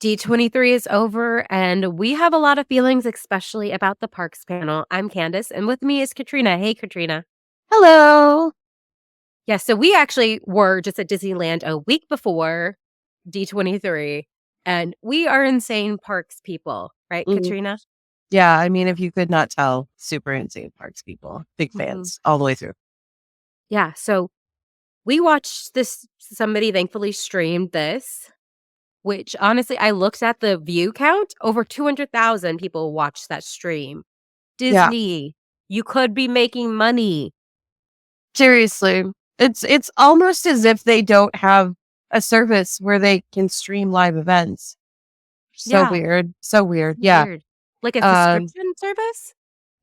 D23 is over, and we have a lot of feelings, especially about the parks panel. I'm Candace, and with me is Katrina. Hey, Katrina. Hello. Yeah, so we actually were just at Disneyland a week before D23, and we are insane parks people, right, Mhm. Katrina? Yeah, I mean, if you could not tell, super insane parks people, big Mhm. fans all the way through. Yeah, so we watched this, somebody thankfully streamed this, which honestly, I looked at the view count, over 200,000 people watched that stream. Yeah, Disney, you could be making money. seriously, it's almost as if they don't have a service where they can stream live events. So Yeah, weird, so weird. Yeah, weird. Like a um, subscription service?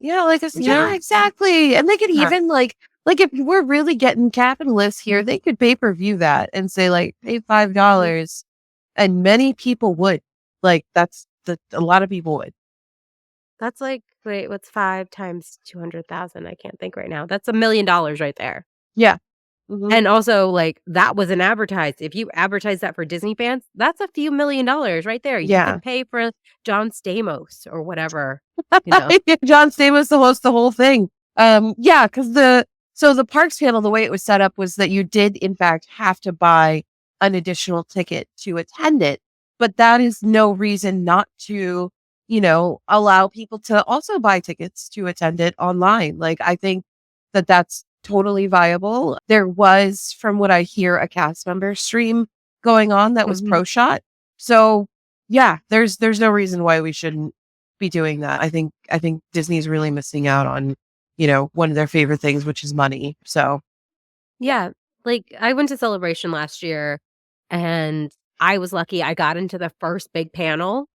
yeah, like yeah, Yeah. exactly. And they could Huh. even like if we're really getting capitalists here, they could pay per view that and say like pay Mhm. $5, and many people would. Like a lot of people would. That's like, wait, what's 5 times 200,000? I can't think right now. That's $1,000,000 right there. Yeah. Hmm. And also, like, that wasn't advertised. If you advertise that for Disney fans, that's a few $1,000,000 right there. You Yeah. could pay for John Stamos or whatever, you know? Yeah, John Stamos to host the whole thing. Yeah, because the parks panel, the way it was set up was that you did in fact have to buy an additional ticket to attend it, but that is no reason not to, allow people to also buy tickets to attend it online. Like I think that that's totally viable. There was, from what I hear, a cast member stream going on that was Mhm. pro shot. So yeah, there's no reason why we shouldn't be doing that. I think Disney's really missing out on, one of their favorite things, which is money. So Yeah, like, I went to Celebration last year, and I was lucky I got into the first big panel,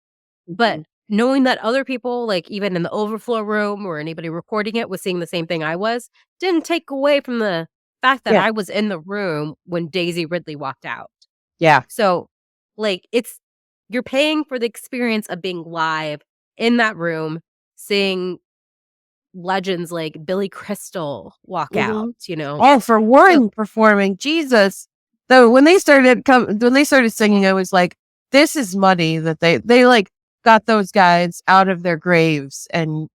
but mhm. knowing that other people, like, even in the overflow room or anybody recording it was seeing the same thing I was, didn't take away from the fact that Yeah, I was in the room when Daisy Ridley walked out. yeah, So, like, you're paying for the experience of being live in that room, seeing legends like Billy Crystal walk hmm. out, you know? Oh, for So Warren performing, Jesus! Though when they started singing, I was like, this is money that they like got those guys out of their graves and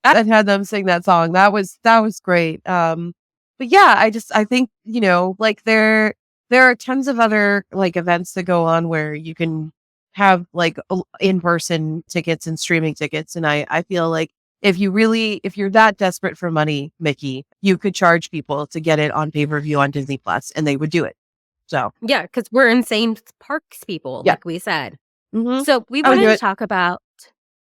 and had them sing that song. That was great. But yeah, I think like there are tons of other like events that go on where you can have like in person tickets and streaming tickets, and I feel like if you're that desperate for money, Mickey, you could charge people to get it on pay per view on Disney Plus, and they would do it. So yeah, because 'cause we're insane parks people, yeah, like we said. hmm, So, we I would do wanted to it. talk about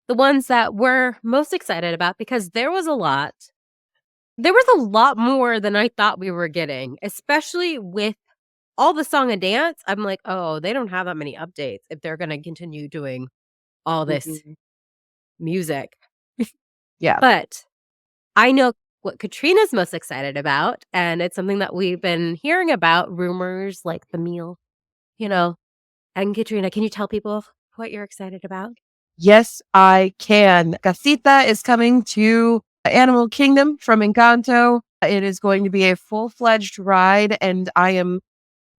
the ones that we're most excited about because there was a lot. There was a lot more than I thought we were getting, especially with all the song and dance. I'm like, "Oh, they don't have that many updates if they're gonna continue doing all this Mhm. music." Yeah. But I know what Katrina's most excited about, and it's something that we've been hearing about, rumors like the meal, you know? And Katrina, can you tell people what you're excited about? Yes, I can. Casita is coming to Animal Kingdom from Encanto. It is going to be a full-fledged ride, and I am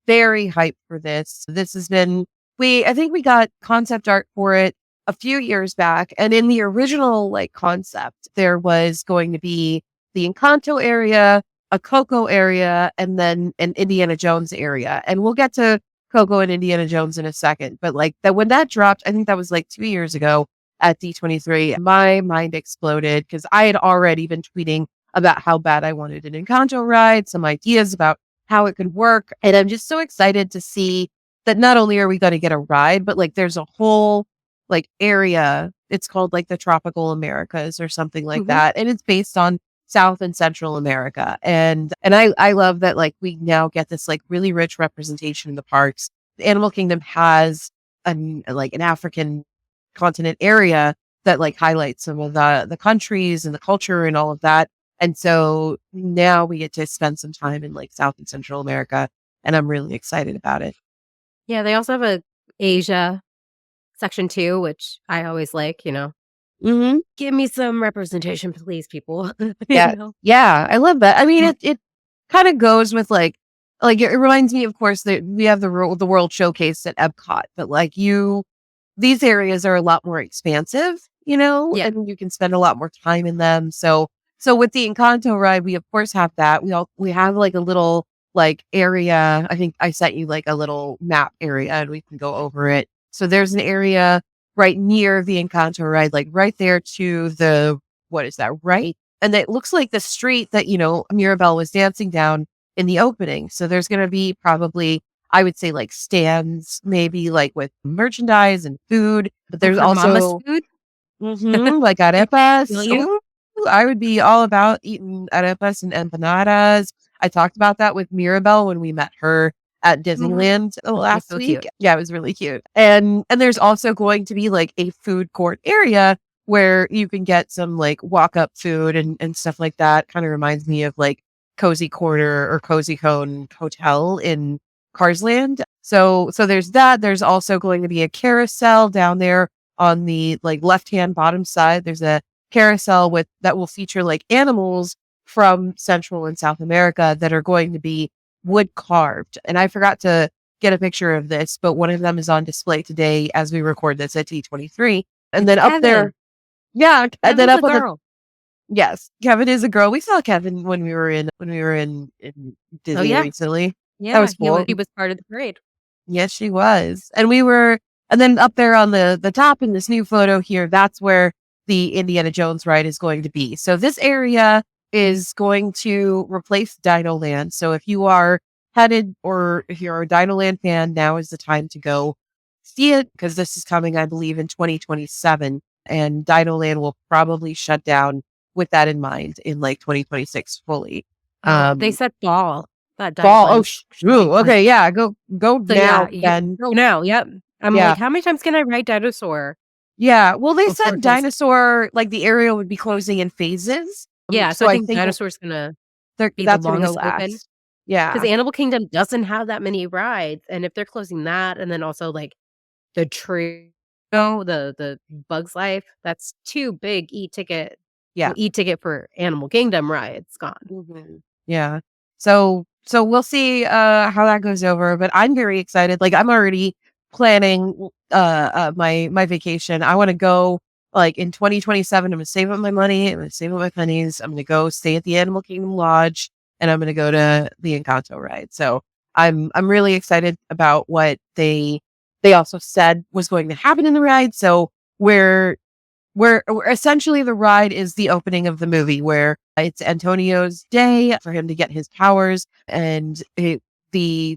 very hyped for this. This has been I think we got concept art for it a few years back, and in the original like concept, there was going to be the Encanto area, a Coco area, and then an Indiana Jones area. And we'll get to Coco and Indiana Jones in a second, but like that when that dropped, I think that was like 2 years ago at D23, my mind exploded because I had already been tweeting about how bad I wanted an Encanto ride, some ideas about how it could work. And I'm just so excited to see that not only are we going to get a ride, but like there's a whole like area. It's called like the Tropical Americas or something like Mhm. that. And it's based on South and Central America. And I love that like we now get this like really rich representation in the parks. The Animal Kingdom has an African continent area that like highlights some of the countries and the culture and all of that. And so now we get to spend some time in like South and Central America, and I'm really excited about it. Yeah, they also have a Asia section too, which I always like, you know? Hmm. Give me some representation, please, people, you Yeah, know? yeah, I love that. I mean, it kind of goes with like it reminds me, of course, that we have the World Showcase at Epcot, but like these areas are a lot more expansive, Yeah. and you can spend a lot more time in them. So with the Encanto ride, we of course have that. We have like a little like area. I think I sent you like a little map area and we can go over it. So there's an area right near the Encanto ride, like right there to the, what is that, right? And it looks like the street that, Mirabelle was dancing down in the opening. So there's going to be probably, I would say, like stands, maybe like with merchandise and food. But there's Her mama's also food. like Feel arepas. you? Ooh, I would be all about eating arepas and empanadas. I talked about that with Mirabelle when we met her at Mhm. Disneyland They're last so week. cute. Yeah, it was really cute. And there's also going to be like a food court area where you can get some like walk up food and stuff like that. Kind of reminds me of like Cozy Corner or Cozy Cone Hotel in Carsland. So there's that. There's also going to be a carousel down there on the like left-hand bottom side. There's a carousel with that will feature like animals from Central and South America that are going to be wood carved. And I forgot to get a picture of this, but one of them is on display today as we record this at D23. And It's then up there, Kevin. yeah, and then Kevin's a up on the girl. yes, Kevin is a girl. We saw Kevin when we were in Oh, Disney yeah. recently. That Yeah, was he cool. was part of the parade. Yes, she was. And then up there on the top in this new photo here, that's where the Indiana Jones ride is going to be. So this area is going to replace Dinoland. So if you are headed or if you're a Dinoland fan, now is the time to go see it because this is coming, I believe, in 2027. And Dinoland will probably shut down with that in mind in like 2026 fully. Oh, they Um, said fall. That Fall. Oh, Dinoland. shoo. Okay. Yeah. Go So, yeah, now, you then. go now, yep. I'm Yeah. like, "How many times can I ride dinosaur Yeah. Well, they before said it goes?" dinosaur, like the area would be closing in phases. Yeah, so So I I think think dinosaur's gonna be the that's going to go longest open last. because Yeah. Animal Kingdom doesn't have that many rides, and if they're closing that and then also, like, the tree the Bugs Life, that's 2 big Yeah. e-ticket for Animal Kingdom rides gone. Mhm. Yeah. So we'll see how that goes over, but I'm very excited. Like I'm already planning my vacation. I want to go like in 2027. I'm going to save up my money. I'm going to save up my pennies. I'm going to go stay at the Animal Kingdom Lodge and I'm going to go to the Encanto ride. So I'm really excited about what they also said was going to happen in the ride. So where essentially the ride is the opening of the movie where it's Antonio's day for him to get his powers and the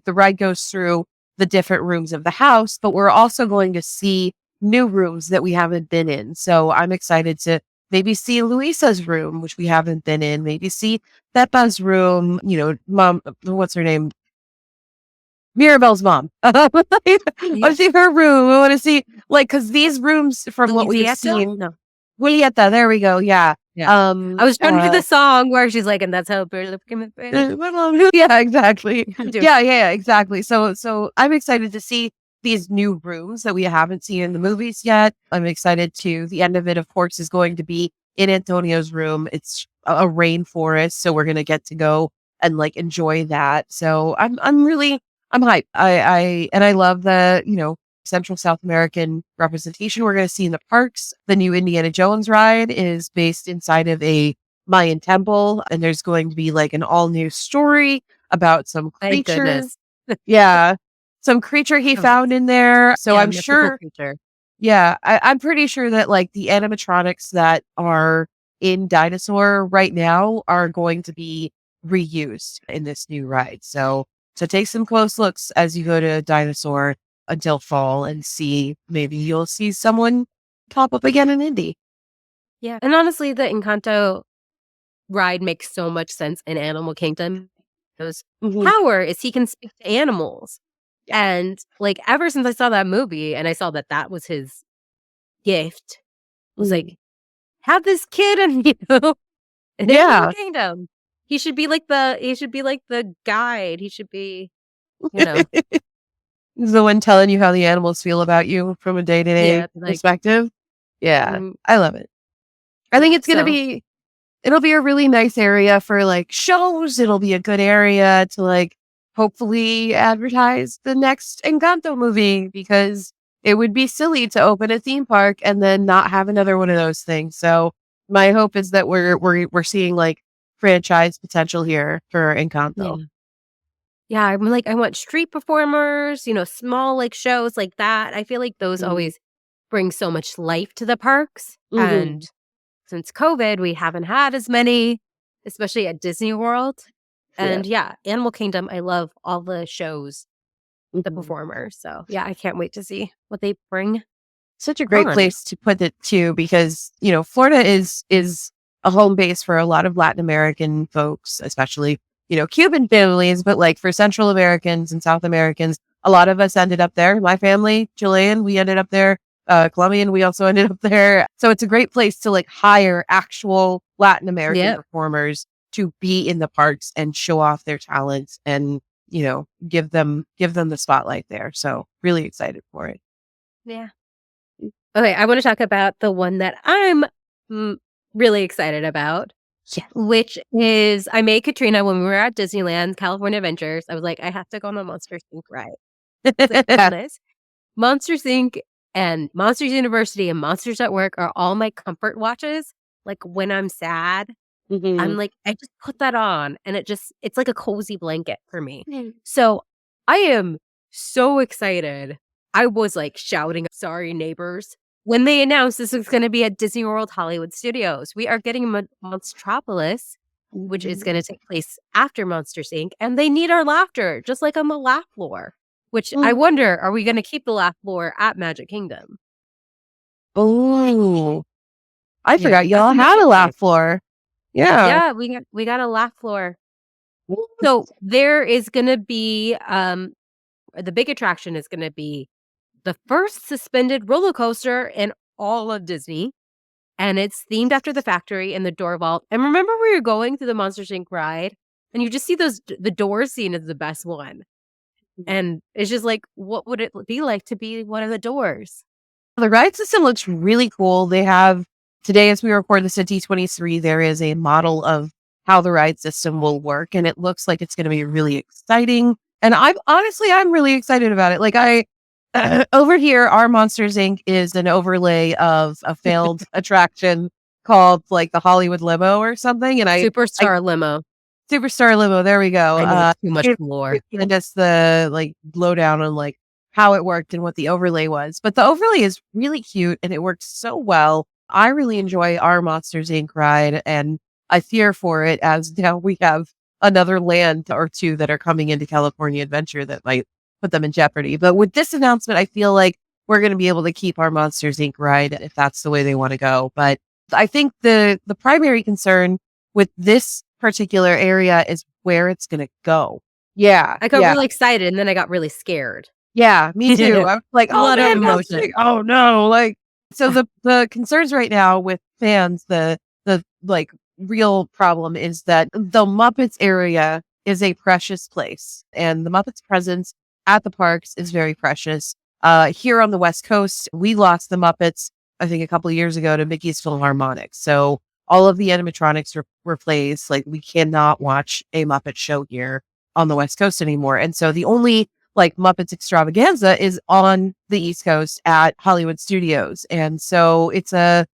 ride goes through the different rooms of the house, but we're also going to see new rooms that we haven't been in. So I'm excited to maybe see Luisa's room, which we haven't been in, maybe see Peppa's room, mom, what's her name? Mirabelle's mom. I want Yeah. to see her room. I want to see because these rooms from what we've Louisiana? seen, No. Julieta, there we go. Yeah. Yeah. I was trying to do the song where she's like, "And that's how Birdie came in." My mom. Yeah, exactly. Dude. Yeah, exactly. So I'm excited to see these new rooms that we haven't seen in the movies yet. I'm excited to. The end of it, of course, is going to be in Antonio's room. It's a rainforest, so we're gonna get to go and like enjoy that. So I'm hyped. I love the Central South American representation we're going to see in the parks. The new Indiana Jones ride is based inside of a Mayan temple, and there's going to be like an all new story about some Thank creature. goodness. Yeah, some creature he Oh, found in there. So yeah, I'm mythical sure. creature. Yeah, I'm pretty sure that like the animatronics that are in Dinosaur right now are going to be reused in this new ride. So take some close looks as you go to Dinosaur until fall and see maybe you'll see someone pop up again in Indy. Yeah, and honestly, the Encanto ride makes so much sense in Animal Kingdom. His Mhm. power is he can speak to animals, Yeah. and, like, ever since I saw that movie and I saw that that was his gift, I was Mhm. like, "Have this kid and, in Animal Yeah. Kingdom. He should be like the guide. He should be, you know." He's the one telling you how the animals feel about you from a day to day Yeah, like, perspective. Yeah, mm, I love it. I think it's gonna so be it'll be a really nice area for like shows. It'll be a good area to like hopefully advertise the next Encanto movie because it would be silly to open a theme park and then not have another one of those things. So my hope is that we're seeing like franchise potential here for Yeah. Encanto. Yeah, I'm like, I want street performers, small, like, shows like that. I feel like those Mhm. always bring so much life to the parks, and Mhm. since COVID, we haven't had as many, especially at Disney World, Yeah. and yeah, Animal Kingdom, I love all the shows, the Mhm. performers, so, yeah, I can't wait to see what they bring Such a great on. place to put it too, because Florida is a home base for a lot of Latin American folks, especially Cuban families, but like for Central Americans and South Americans, a lot of us ended up there. My family, Chilean, we ended up there. Colombian, we also ended up there. So it's a great place to like hire actual Latin American Yep. performers to be in the parks and show off their talents and give them the spotlight there. So really excited for it. Yeah. Okay, I wanna talk about the one that I'm, mm, really excited about, Yeah. which is I made Katrina when we were at Disneyland, California Adventures. I was like, "I have to go on the Monsters Inc. ride." It's like, goodness. Monsters Inc. and Monsters University and Monsters at Work are all my comfort watches. Like, when I'm sad, I'm Mhm. like, I just put that on, and it's like a cozy blanket for me. Mm. So, I am so excited. I was, like, shouting, "Sorry, neighbors," when they announced this was gonna be at Disney World Hollywood Studios. We are getting Monstropolis, which is gonna take place after Monsters Inc., and they need our laughter, just like on the laugh floor, which I Mm. wonder, are we gonna keep the laugh floor at Magic Kingdom? Oh, I Yeah, forgot that's y'all had another a thing. laugh floor. Yeah. Yeah, we got a laugh floor. Mm. So, there is gonna be, the big attraction is gonna be the first suspended roller coaster in all of Disney, and it's themed after the factory and the door vault. And remember where you're going through the Monsters Inc. ride, and you just see the door scene is the best one, and it's just like, what would it be like to be one of the doors? The ride system looks really cool. They have today, as we record this at D23, there is a model of how the ride system will work, and it looks like it's going to be really exciting. And I'm really excited about it. Like over here, our Monsters Inc. is an overlay of a failed attraction called like the Hollywood Limo or something. And I Superstar limo. Superstar Limo, there we go. I know it's too much Give lore. Candace the, like, lowdown on, like, how it worked and what the overlay was, but the overlay is really cute and it works so well. I really enjoy our Monsters Inc. ride, and I fear for it as now we have another land or 2 that are coming into California Adventure that might put them in jeopardy, but with this announcement, I feel like we're gonna be able to keep our Monsters Inc. ride if that's the way they wanna go, but I think the primary concern with this particular area is where it's gonna go. Yeah, I got yeah, really excited, and then I got really scared. yeah, me too. I was like, A "Oh, lot of man, that's emotion. big. Oh, no." Like, so the concerns right now with fans, like, real problem is that the Muppets area is a precious place, and the Muppets' presence at the parks is very precious. Here on the West Coast, we lost the Muppets, I think, a couple of years ago to Mickey's Philharmonic, so all of the animatronics were replaced. Like, we cannot watch a Muppet show here on the West Coast anymore, and so the only like Muppets extravaganza is on the East Coast at Hollywood Studios. And so it's a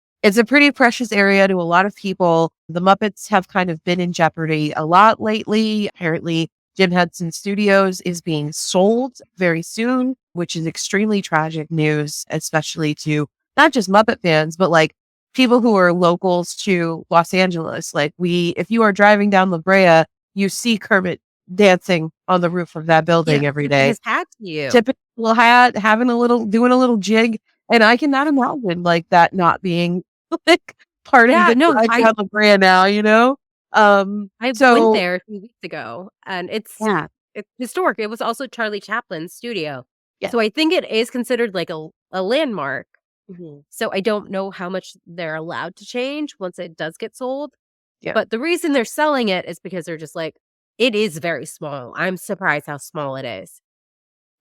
pretty precious area to a lot of people. The Muppets have kind of been in jeopardy a lot lately. Apparently, Jim Henson Studios is being sold very soon, which is extremely tragic news, especially to not just Muppet fans, but like people who are locals to Los Angeles. Like if you are driving down La Brea, you see Kermit dancing on the roof of that Yeah, building every tipping day. his hat to you. Tipping a little hat, doing a little jig, and I cannot imagine, like, that not being, like, part of Yeah, the no, drive I down the brand now, you know? I went So there a few weeks ago, and yeah, it's historic. It was also Charlie Chaplin's studio. yeah, So I think it is considered like a landmark. mhm, So I don't know how much they're allowed to change once it does get sold. yeah, But the reason they're selling it is because they're just like, it is very small. I'm surprised how small it is.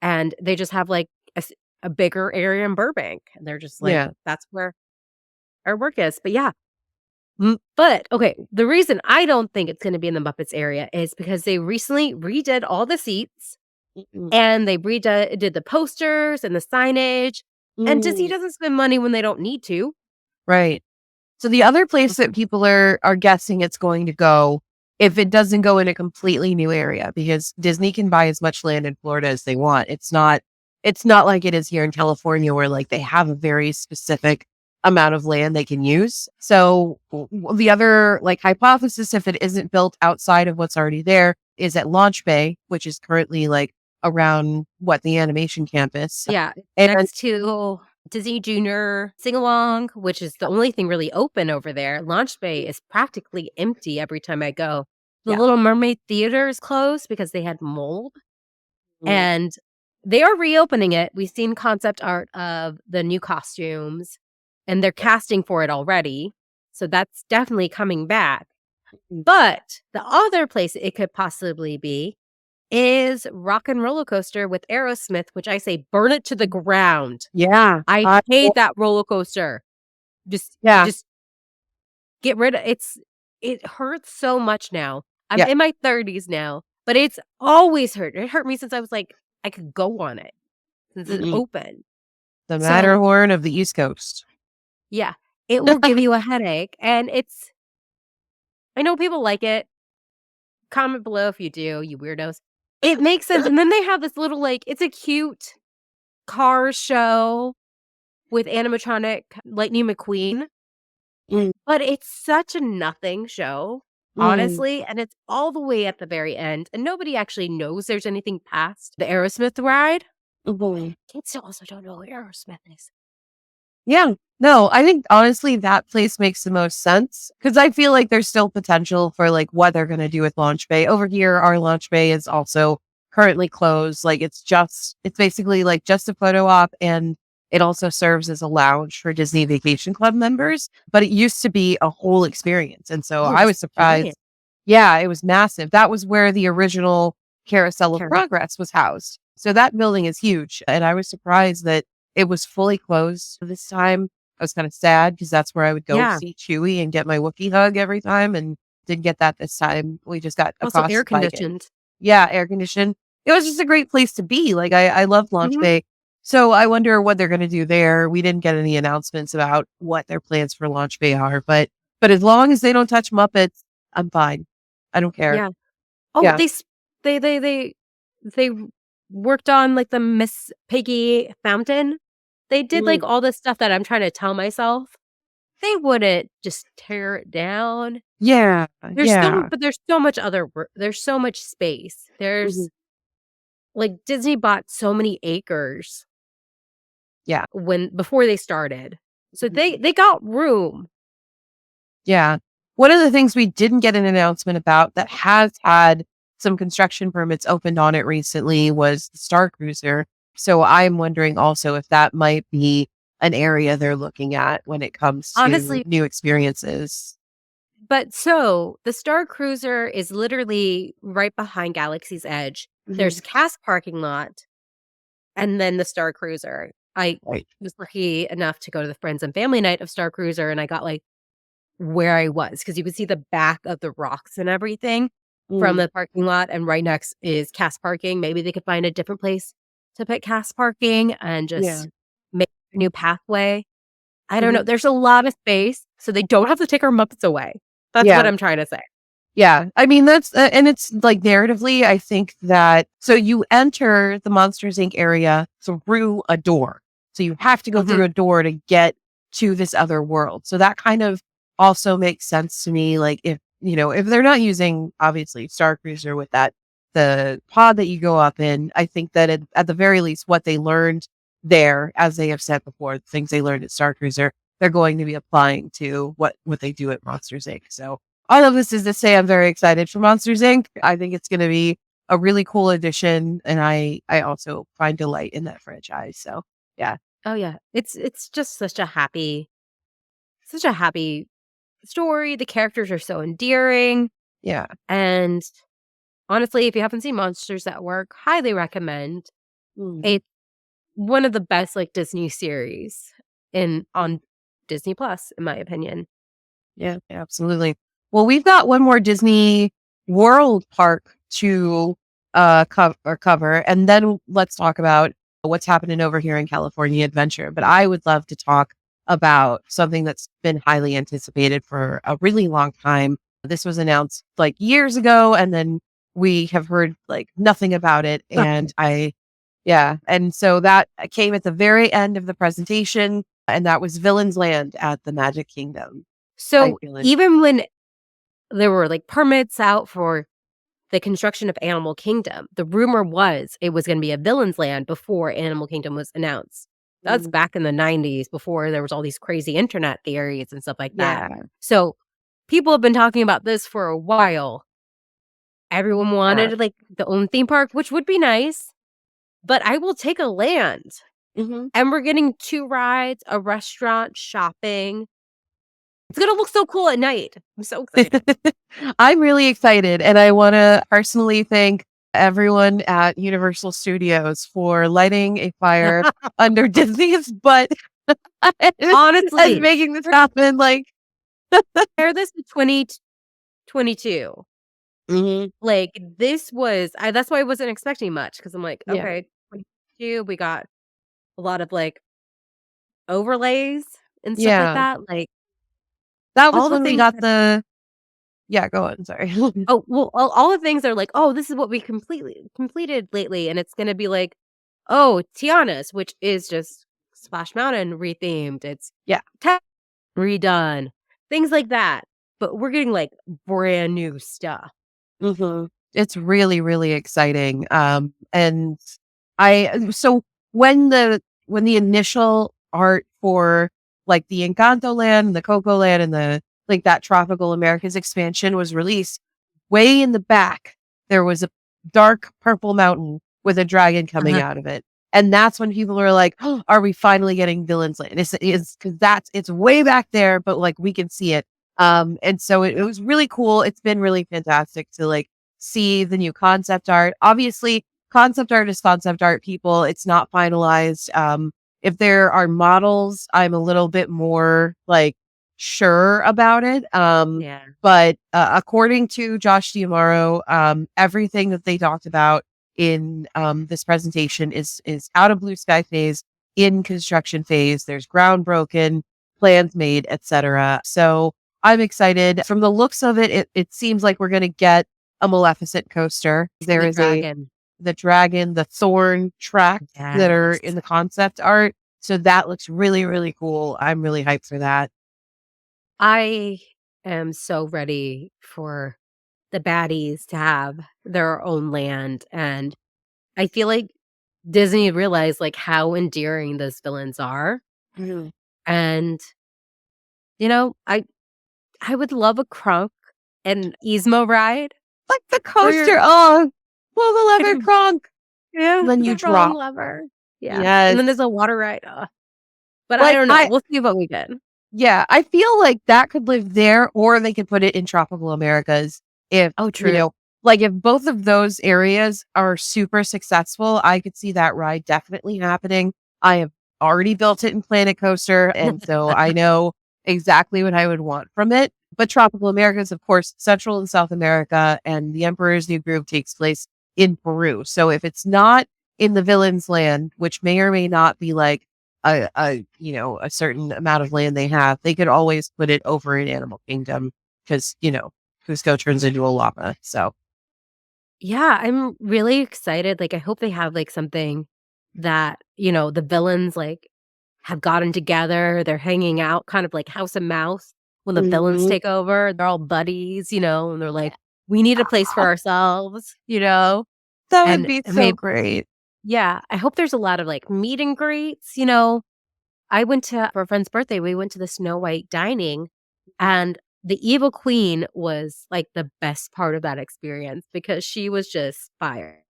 And they just have like a bigger area in Burbank. And they're just like, yeah, that's where our work is. But yeah. mm, But okay, the reason I don't think it's going to be in the Muppets area is because they recently redid all the seats mm, and they redid did the posters and the signage. And Disney Mm, doesn't spend money when they don't need to. right. So the other place that people are guessing it's going to go, if it doesn't go in a completely new area, because Disney can buy as much land in Florida as they want. It's not like it is here in California where like they have a very specific amount of land they can use. So the other like hypothesis, if it isn't built outside of what's already there, is at Launch Bay, which is currently like around the Animation Campus. Yeah, And next to Disney Junior Sing Along, which is the only thing really open over there. Launch Bay is practically empty every time I go. The yeah. Little Mermaid Theater is closed because they had mold, Mm, and they are reopening it. We've seen concept art of the new costumes, and they're casting for it already, so that's definitely coming back. mm, But the other place it could possibly be is Rock and Roller Coaster with Aerosmith, which I say burn it to the ground. yeah. I hate that roller coaster. Just Yeah. just get rid of it hurts so much now. I'm Yeah. in my 30s now, but it's always hurt. It hurt me since I was like, I could go on it since it's Mm-mm. open. The So, Matterhorn of the East Coast. yeah, it will give you a headache, and I know people like it. Comment below if you do, you weirdos. It makes sense, and then they have this little, like it's a cute car show with animatronic Lightning McQueen, Mm, but it's such a nothing show, mm, honestly, and it's all the way at the very end, and nobody actually knows there's anything past the Aerosmith ride. mhm. Kids also don't know who Aerosmith is. Yeah. No, I think honestly that place makes the most sense because I feel like there's still potential for like what they're going to do with Launch Bay. Over here, our Launch Bay is also currently closed. Like it's basically like just a photo op and it also serves as a lounge for Disney Vacation Club members, but it used to be a whole experience. And so Oh, it I was was giant. surprised. Yeah, it was massive. That was where the original Carousel of Carousel. Progress was housed. So that building is huge. And I was surprised that it was fully closed this time. I was kind of sad because that's where I would go Yeah, see Chewie and get my Wookiee hug every time, and didn't get that this time. We just got also air accosted by it. conditioned. Yeah, air conditioned. It was just a great place to be. Like I love Launch Mhm. Bay. So I wonder what they're going to do there. We didn't get any announcements about what their plans for Launch Bay are, but as long as they don't touch Muppets, I'm fine. I don't care. Yeah. Oh, Yeah. they worked on, like, the Miss Piggy fountain. They did, like, Mm, all this stuff that I'm trying to tell myself. They wouldn't just tear it down. yeah. Yeah. There's so much other work. There's so much space. Mhm. Disney bought so many acres Yeah. before they started. So Mhm. they got room. Yeah. One of the things we didn't get an announcement about that has had some construction permits opened on it recently was the Star Cruiser. So I'm wondering also if that might be an area they're looking at when it comes to Honestly, new experiences. the Star Cruiser is literally right behind Galaxy's Edge. Mhm. There's Cass parking lot and then the Star Cruiser. I Right. was lucky enough to go to the friends and family night of Star Cruiser, and I got, like, where I was because you could see the back of the rocks and everything from Mm, the parking lot, and right next is Cass parking. Maybe they could find a different place to put Cass parking and yeah. just make a new pathway. I don't know. Mhm. There's a lot of space, so they don't have to take our Muppets away. That's what Yeah. I'm trying to say. Yeah. I mean, and it's like narratively, I think that so you enter the Monsters Inc. area through a door. So you have to go Mhm. through a door to get to this other world. So that kind of also makes sense to me. Like if they're not using obviously Star Cruiser with the pod that you go up in, I think that at the very least, what they learned there, as they have said before, the things they learned at Star Cruiser, they're going to be applying to what they do at Monsters Inc. So all of this is to say I'm very excited for Monsters Inc. I think it's going to be a really cool addition, and I also find delight in that franchise. So yeah, Oh, yeah. It's just such a happy story. The characters are so endearing, yeah, and honestly, if you haven't seen Monsters at Work, highly recommend. mm, It's one of the best, like, Disney series in on Disney Plus, in my opinion. yeah, absolutely. Well, we've got one more Disney World park to cover, and then let's talk about what's happening over here in California Adventure. But I would love to talk about something that's been highly anticipated for a really long time. This was announced like years ago, and then we have heard like nothing about it. And yeah. And so that came at the very end of the presentation, and that was Villain's Land at the Magic Kingdom. I So feel like, even when there were like permits out for the construction of Animal Kingdom, the rumor was it was going to be a Villain's Land before Animal Kingdom was announced. That's mm, back in the 90s before there was all these crazy internet theories and stuff like that. yeah, So people have been talking about this for a while. Everyone yeah. wanted like the own theme park, which would be nice, but I will take a land. Mhm. And we're getting 2 rides, a restaurant, shopping. It's gonna look so cool at night. I'm so excited. I'm really excited, and I want to personally thank everyone at Universal Studios for lighting a fire under Disney's butt and Honestly, making this happen. Like, compare this to 2022. mhm, Like, this was that's why I wasn't expecting much because 'cause I'm like, yeah, "Okay, 22, we got a lot of, like, overlays and stuff like yeah. that." Like, That was all the when we things got that the. Yeah, go on. Sorry. oh, well, all the things are like, "Oh, this is what we completed lately," and it's gonna be like, "Oh, Tiana's," which is just Splash Mountain rethemed. It's Yeah. redone, things like that, but we're getting, like, brand new stuff. Mhm. It's really, really exciting. And so when the initial art for like the Encanto land, the Coco land, and the like that Tropical Americas expansion was released, way in the back there was a dark purple mountain with a dragon coming Uh-huh. out of it. And that's when people were like, oh, are we finally getting Villain's Land? It's because it's way back there, but like we can see it. And so it was really cool. It's been really fantastic to like see the new concept art. Obviously, concept art is concept art, people. It's not finalized. If there are models, I'm a little bit more like sure about it. Yeah. But according to Josh Diamaro, everything that they talked about in this presentation is out of blue sky phase, in construction phase. There's ground broken, plans made, etc. So I'm excited. From the looks of it, it seems like we're going to get a Maleficent coaster. And There the is dragon. the dragon, the thorn tracks that are Yes. in the concept art. So that looks really, really cool. I'm really hyped for that. I am so ready for the baddies to have their own land, and I feel like Disney realized, like, how endearing those villains are, Mhm. and, I would love a Crunk and Yzma ride Like the where you're coaster. Oh, pull the lever, Kronk. yeah, And then you the wrong drop. lever. Yeah, and Yes. then there's a water ride, but I Like don't know, we'll see what we get. yeah, I feel like that could live there, or they could put it in tropical Americas if, Oh, true. like if both of those areas are super successful, I could see that ride definitely happening. I have already built it in Planet Coaster, and so I know exactly what I would want from it. But tropical Americas, of course, Central and South America, and the Emperor's New Groove takes place in Peru. So if it's not in the Villain's Land, which may or may not be like a certain amount of land they have, they could always put it over in Animal Kingdom because Cusco turns into a llama. So Yeah, I'm really excited, like, I hope they have, like, something that, the villains, like, have gotten together, they're hanging out kind of like House of Mouse when the villains mhm. take over, they're all buddies, and they're like, "We need a place for ourselves," That would and be so maybe great. yeah, I hope there's a lot of, like, meet and greets, I went to for a friend's birthday, we went to the Snow White dining, and the evil queen was, like, the best part of that experience because she was just fire.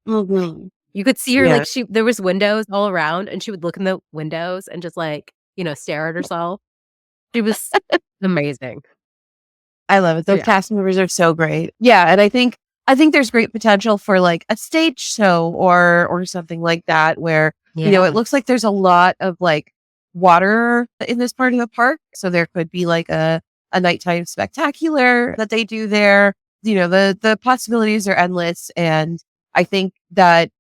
Hmm. You could see her, Yeah, like, there was windows all around, and she would look in the windows and just, like, stare at herself. She was amazing. I love it. So, Those yeah. cast members are so great. Yeah, and I think there's great potential for like a stage show or something like that where it Yeah. looks like there's a lot of like water in this part of the park. So there could be like a nighttime spectacular that they do there. The possibilities are endless, and I think that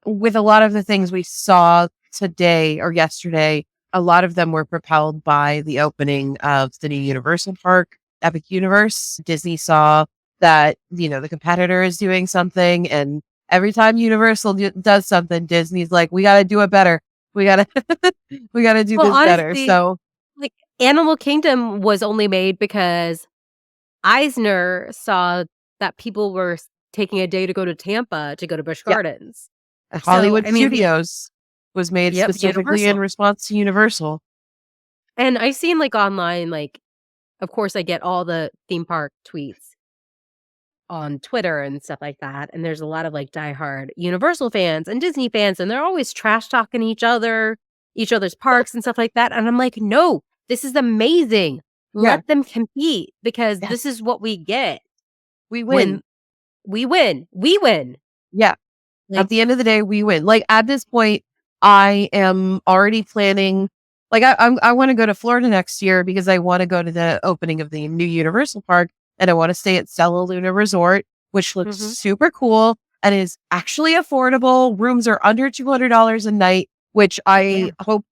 with a lot of the things we saw today or yesterday, a lot of them were propelled by the opening of the new Universal Park, Epic Universe. Disney saw that, the competitor is doing something, and every time Universal does something, Disney's like, we got to do it better. We got to, we got to do Well, this better. honestly, So like, Animal Kingdom was only made because Eisner saw that people were taking a day to go to Tampa to go to Busch yeah, Gardens. So, Hollywood I mean, Studios was made yep, specifically in Universal. response to Universal. And I've seen, like, online, like, of course, I get all the theme park tweets on Twitter and stuff like that, and there's a lot of, like, diehard Universal fans and Disney fans, and they're always trash talking each other's parks and stuff like that, and I'm like, "No, this is amazing. Yeah. Let them compete because this Yes. is what we get We when win. we win. We win." Yeah. Like, At the end of the day, we win. Like, at this point, I am already planning. Like, I want to go to Florida next year because I want to go to the opening of the new Universal Park, and I want to stay at Stella Luna Resort, which looks mhm, super cool and is actually affordable. Rooms are under $200 a night, which yeah, I hope.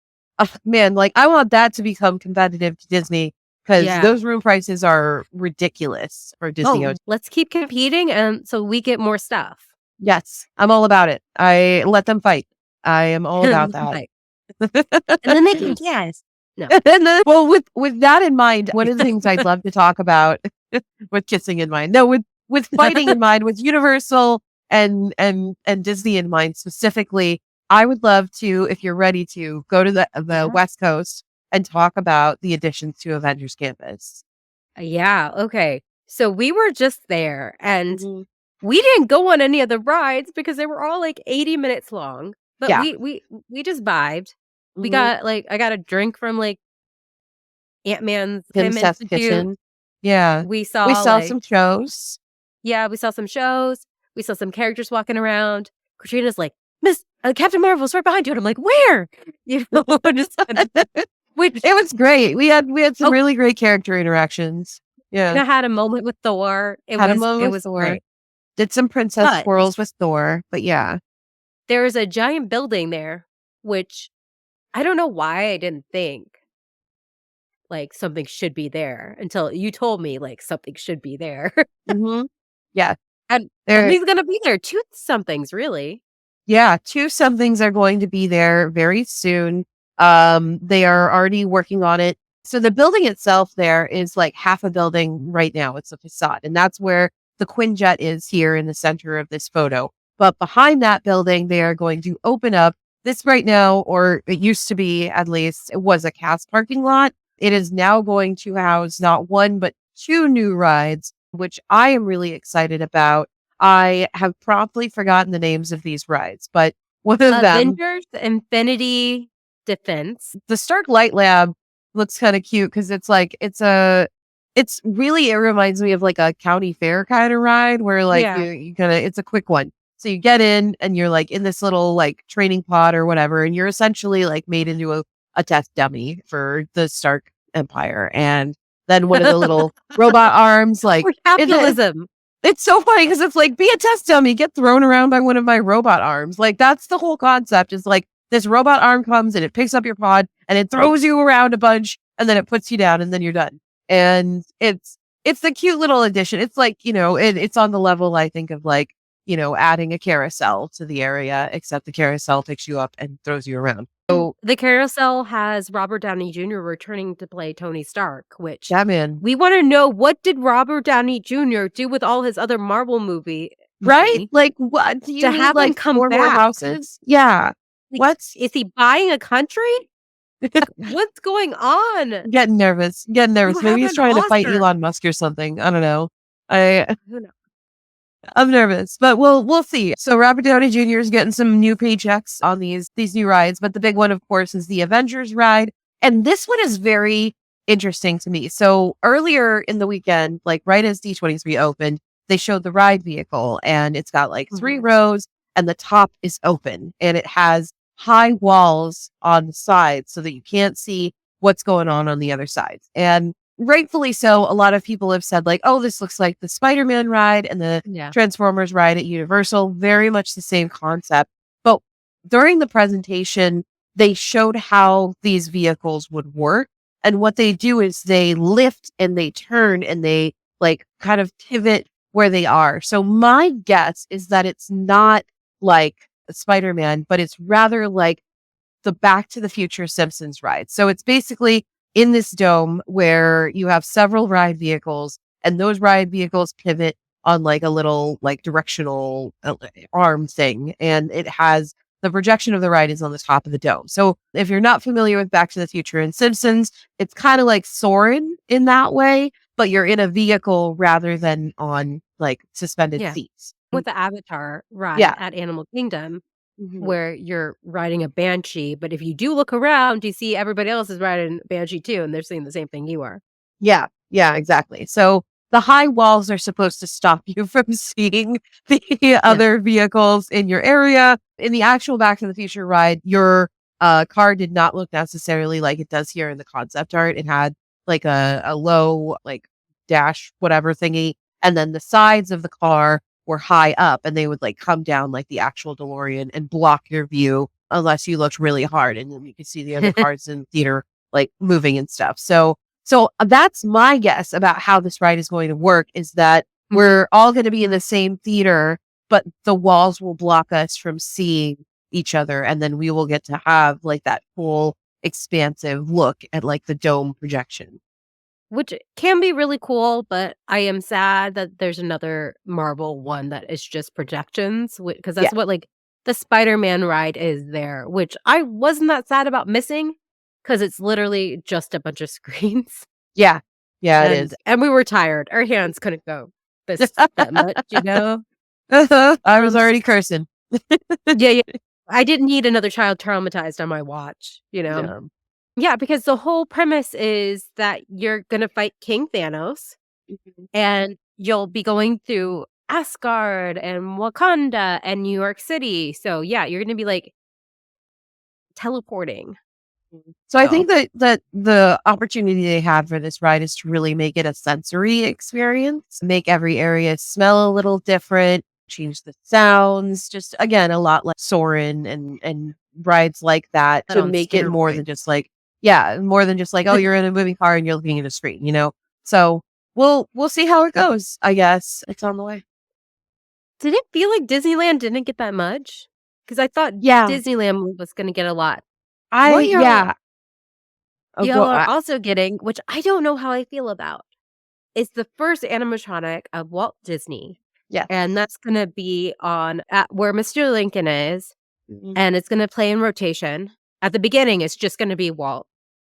Man, like, I want that to become competitive to Disney because yeah. those room prices are ridiculous for Disney Oh, hotels. let's keep competing and so we get more stuff. Yes, I'm all about it. I let them fight. I am all about that. Like, and then they can guess. No. And then, well, with that in mind, one of the things I'd love to talk about with kissing in mind, no, with fighting in mind, with Universal and Disney in mind specifically, I would love to, if you're ready to, go to the Yeah. West Coast and talk about the additions to Avengers Campus. Yeah, okay. So we were just there and Mhm. we didn't go on any of the rides because they were all like 80 minutes long. But Yeah. we just vibed. We Hmm. got like I got a drink from like Ant-Man's Tim Film Seth's Institute. Kitchen. Yeah. We We saw saw like some shows. yeah, we saw some shows. We saw some characters walking around. Katrina's like, "Miss Captain Marvel's right behind you." And I'm like, "Where?" You know, just which It was great. We had some oh, really great character interactions. and Yeah. I had a moment with Thor. It Had a was moment it with was Thor. great. Did some princess But swirls with Thor, but yeah. there's a giant building there, which I don't know why I didn't think, like, something should be there until you told me, like, something should be there. Mhm. Yeah. And There something's gonna be there. 2 somethings, really. yeah, 2 somethings are going to be there very soon. They are already working on it. So the building itself there is like half a building right now. It's a facade, and that's where the Quinjet is here in the center of this photo. But behind that building, they are going to open up this right now, or it used to be at least, it was a cast parking lot. It is now going to house not one, but 2 new rides, which I am really excited about. I have promptly forgotten the names of these rides, but one of them, Avengers Infinity Defense. the Stark Light Lab, looks kind of cute because it's like it's really, it reminds me of like a county fair kind of ride where like Yeah. you kind of, it's a quick one. So you get in and you're like in this little like training pod or whatever, and you're essentially like made into a test dummy for the Stark Empire. And then one of the little robot arms, like, For is it, capitalism. it's so funny because it's like, be a test dummy, get thrown around by one of my robot arms. Like, that's the whole concept, is like this robot arm comes and it picks up your pod and it throws you around a bunch and then it puts you down and then you're done. And it's the cute little addition. It's like, it's on the level, I think, of like, adding a carousel to the area, except the carousel picks you up and throws you around. So The carousel has Robert Downey Jr. returning to play Tony Stark, which yeah, man. we wanna know, what did Robert Downey Jr. do with all his other Marvel movie Right? money Like, what do you to need, have him like come 4 more back? houses? Yeah. Like, What? is he buying a country? What's going on? Getting nervous. Getting You nervous. have Maybe he's an trying to fight Oscar. Elon Musk or something. I don't know. I Who knows? I'm nervous, but we'll see. So Robert Downey Jr. is getting some new paychecks on these new rides, but the big one, of course, is the Avengers ride. And this one is very interesting to me. So earlier in the weekend, like right as D23 opened, they showed the ride vehicle, and it's got like 3 Mhm. rows and the top is open, and it has high walls on the sides so that you can't see what's going on the other sides. And rightfully so, a lot of people have said like, oh, this looks like the Spider-Man ride and the Yeah. Transformers ride at Universal, very much the same concept. But during the presentation, they showed how these vehicles would work. And what they do is they lift and they turn and they like kind of pivot where they are. So my guess is that it's not like Spider-Man, but it's rather like the Back to the Future Simpsons ride. So it's basically in this dome where you have several ride vehicles, and those ride vehicles pivot on like a little like directional arm thing, and it has the projection of the ride is on the top of the dome. So if you're not familiar with Back to the Future and Simpsons, it's kind of like Soarin' in that way, but you're in a vehicle rather than on like suspended Yeah. seats. With the Avatar ride Yeah. at Animal Kingdom, Mhm. where you're riding a banshee, but if you do look around, you see everybody else is riding a banshee too, and they're seeing the same thing you are. Yeah. Yeah, exactly. So the high walls are supposed to stop you from seeing the Yeah. other vehicles in your area. In the actual Back to the Future ride, your car did not look necessarily like it does here in the concept art. It had like a low like dash whatever thingy, and then the sides of the car were high up, and they would like come down like the actual DeLorean and block your view unless you looked really hard, and then you could see the other cars in the theater like moving and stuff. So that's my guess about how this ride is going to work, is that we're all going to be in the same theater, but the walls will block us from seeing each other. And then we will get to have like that full expansive look at like the dome projection. Which can be really cool, but I am sad that there's another Marvel one that is just projections, because Yeah. that's what, like, the Spider-Man ride is there, which I wasn't that sad about missing, because it's literally just a bunch of screens, Yeah. Yeah, it is. and we were tired. Our hands couldn't go this that much, you know? I was S already cursing. Yeah, yeah. I didn't need another child traumatized on my watch, you know? No. Yeah, because the whole premise is that you're gonna fight King Thanos, Mhm. and you'll be going through Asgard and Wakanda and New York City. So, yeah, you're gonna be, like, teleporting. So I So think that the opportunity they had for this ride is to really make it a sensory experience, make every area smell a little different, change the sounds, just again a lot like Soarin' and rides like that, but to on make it more than steroids. just like more than just like, oh, you're in a moving car and you're looking at a screen, you know. So we'll see how it goes. I guess it's on the way. Did it feel like Disneyland didn't get that much? Because I thought Yeah, Disneyland was gonna get a lot. I What yeah. Oh, y'all go. are also getting, which I don't know how I feel about, is the first animatronic of Walt Disney, Yes. and that's gonna be on at where Mr. Lincoln is. Mhm, And it's gonna play in rotation. At the beginning, it's just gonna be Walt,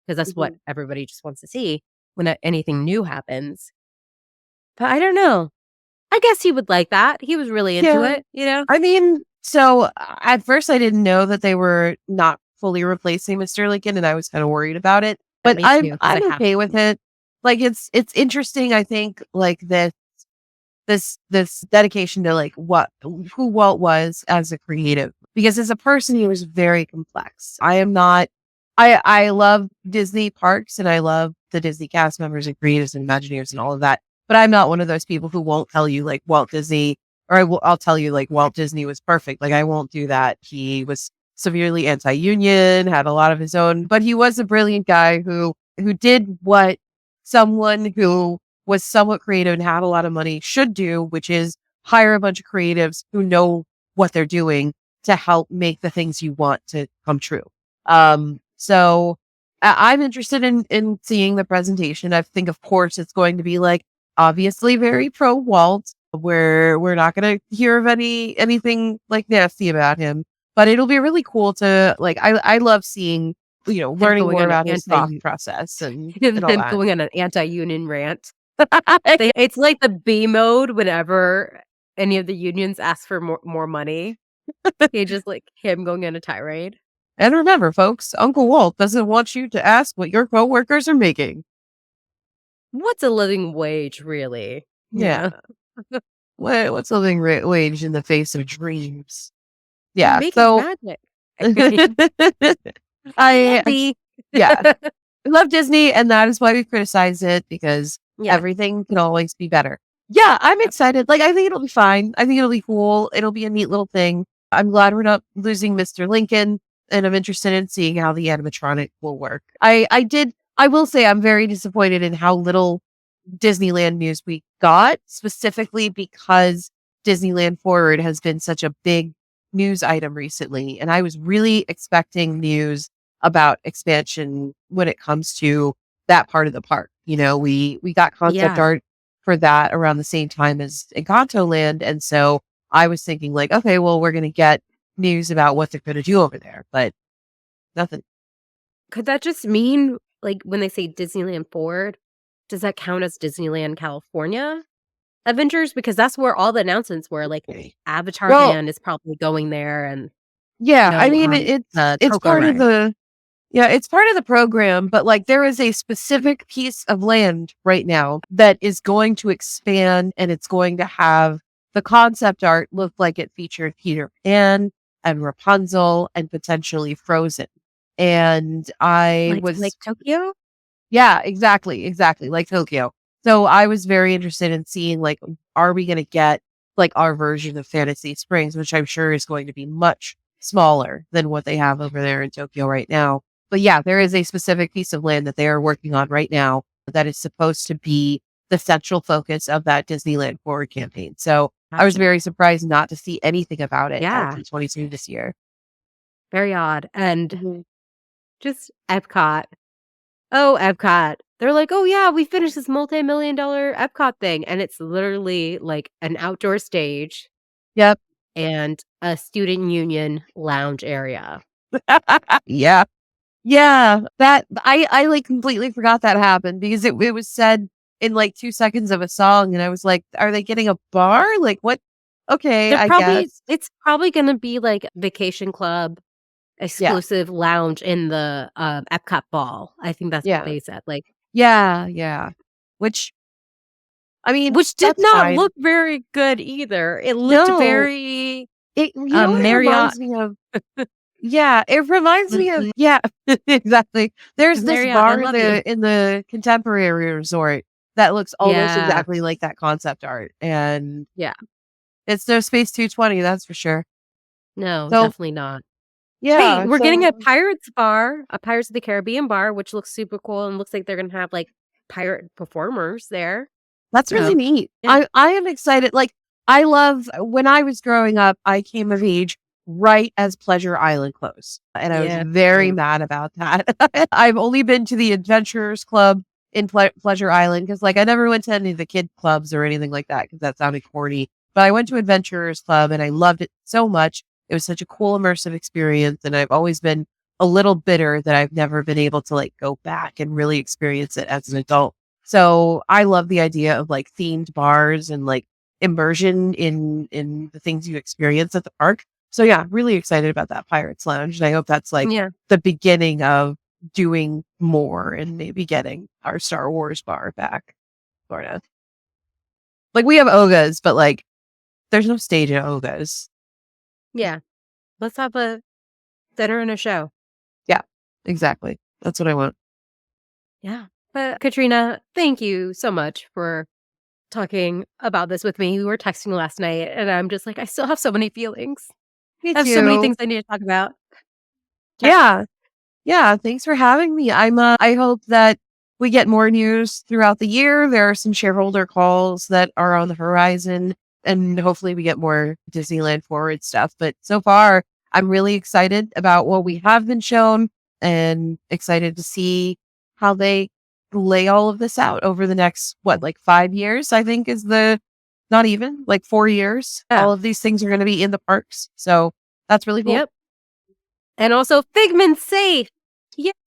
because that's what mhm. everybody just wants to see when anything new happens. But I don't know. I guess he would like that. He was really into Yeah. it, you know? I mean, so at first I didn't know that they were not fully replacing Mr. Lincoln, and I was kind of worried about it. Yeah, But me I'm too, because I I'm have okay with to. it. Like it's interesting. I think like this dedication to like what who Walt was as a creative, because as a person he was very complex. I am not. I love Disney parks and I love the Disney cast members and creatives and Imagineers and all of that. But I'm not one of those people who won't tell you like Walt Disney, or I'll tell you like Walt Disney was perfect. Like I won't do that. He was severely anti-union, had a lot of his own, but he was a brilliant guy who did what someone who was somewhat creative and had a lot of money should do, which is hire a bunch of creatives who know what they're doing to help make the things you want to come true. So I'm interested in seeing the presentation. I think, of course, it's going to be like obviously very pro Walt, where we're not going to hear of anything like nasty about him. But it'll be really cool to like. I love seeing Him learning going more on an about his thought process and all him that. going on an anti-union rant. It's like the B mode whenever any of the unions ask for more money. He just like him going on a tirade. And remember, folks, Uncle Walt doesn't want you to ask what your coworkers are making. What's a living wage, really? Yeah. Yeah. What's a living wage in the face of dreams? You're Yeah. making So magic. I mean, I, candy. yeah, I love Disney, and that is why we criticize it, because Yeah. everything can always be better. Yeah, I'm excited. Like, I think it'll be fine. I think it'll be cool. It'll be a neat little thing. I'm glad we're not losing Mr. Lincoln, and I'm interested in seeing how the animatronic will work. I will say I'm very disappointed in how little Disneyland news we got, specifically because Disneyland Forward has been such a big news item recently. And I was really expecting news about expansion when it comes to that part of the park. We got concept Yeah. art for that around the same time as Encanto Land. And so I was thinking like, okay, well, we're going to get news about what they're going to do over there, but nothing. Could that just mean, like, when they say Disneyland Forward, does that count as Disneyland California Avengers? Because that's where all the announcements were, like, Avatar Well, Land is probably going there and, yeah, I mean, it's Coco part of Ride. the Yeah, it's part of the program, but like there is a specific piece of land right now that is going to expand and it's going to have the concept art look like it featured Peter Pan and Rapunzel and potentially Frozen. And I Like was, Tokyo? yeah, exactly, like Tokyo. So I was very interested in seeing like, are we going to get like our version of Fantasy Springs, which I'm sure is going to be much smaller than what they have over there in Tokyo right now. But yeah, there is a specific piece of land that they are working on right now that is supposed to be the central focus of that Disneyland Forward campaign. So I was Gotcha. very surprised not to see anything about it at Yeah, D23 this year. very odd, and Mhm. just Epcot. Oh, Epcot. They're like, "Oh, yeah, we finished this multi-million-dollar Epcot thing," and it's literally, like, an outdoor stage Yep. and a student union lounge area. Yeah. Yeah. That I like completely forgot that happened because it was said in like 2 seconds of a song. And I was like, are they getting a bar? Like what? Okay, They're I probably guess. it's probably gonna be, like, vacation club Yeah. exclusive lounge in the, Epcot ball. I think that's what Yeah. they said, like, Yeah. Yeah. Which I mean, which did that's not fine. look very good either. It looked No, very, what it Marriott reminds me of? Yeah, it reminds me of yeah, exactly. There's this Marriott, I bar in love you. the contemporary resort that looks almost Yeah, exactly like that concept art. And yeah. it's no Space 220, that's for sure. No, So definitely not. Hey, yeah, we're getting a Pirates bar, a Pirates of the Caribbean bar, which looks super cool and looks like they're gonna have, like, pirate performers there. that's really So, neat. yeah. I am excited. Like I love when I was growing up, I came of age right as Pleasure Island closed. And I was Yeah, very same. mad about that. I've only been to the Adventurers Club in Pleasure Island because like I never went to any of the kid clubs or anything like that because that sounded corny. But I went to Adventurers Club and I loved it so much. It was such a cool immersive experience. And I've always been a little bitter that I've never been able to like go back and really experience it as an adult. So I love the idea of like themed bars and like immersion in the things you experience at the park. So yeah, really excited about that Pirates Lounge. And I hope that's like Yeah. the beginning of doing more and maybe getting our Star Wars bar back. Sort of. Like we have Ogas, but like there's no stage at Ogas. Yeah. Let's have a dinner and a show. Yeah, exactly. That's what I want. Yeah. But Katrina, thank you so much for talking about this with me. We were texting last night and I'm just like, I still have so many feelings. Me I have so many too. things I need to talk about. Okay. Yeah. Yeah, thanks for having me. I hope that we get more news throughout the year. There are some shareholder calls that are on the horizon and hopefully we get more Disneyland Forward stuff. But so far, I'm really excited about what we have been shown and excited to see how they lay all of this out over the next like 5 years, I think is the not even like 4 years. Yeah. All of these things are going to be in the parks. So that's really cool. Yep. And also Figment's safe.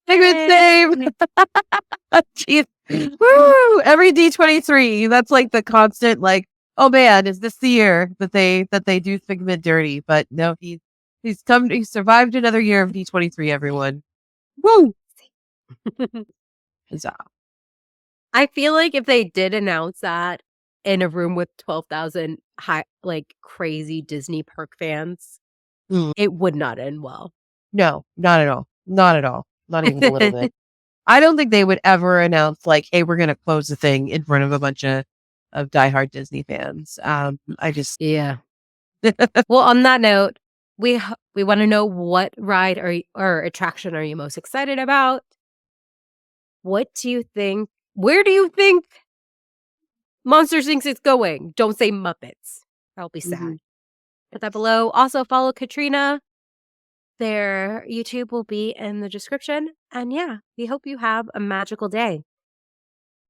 Figment save. Yay! Jeez. Woo! Every D23. That's like the constant, like, oh man, is this the year that they do Figment dirty? But no, he survived another year of D23, everyone. Woo! Huzzah. I feel like if they did announce that in a room with 12,000 like crazy Disney park fans, Mm. it would not end well. No, not at all. Not at all. Not even a little bit. I don't think they would ever announce like, hey, we're gonna close the thing in front of a bunch of diehard Disney fans. I just Yeah. Well, on that note, we wanna know what ride or attraction are you most excited about? What do you think where do you think Monsters thinks it's going? Don't say Muppets. That'll be sad. Mhm. Put that below. Also follow Katrina. Their YouTube will be in the description. And yeah, we hope you have a magical day.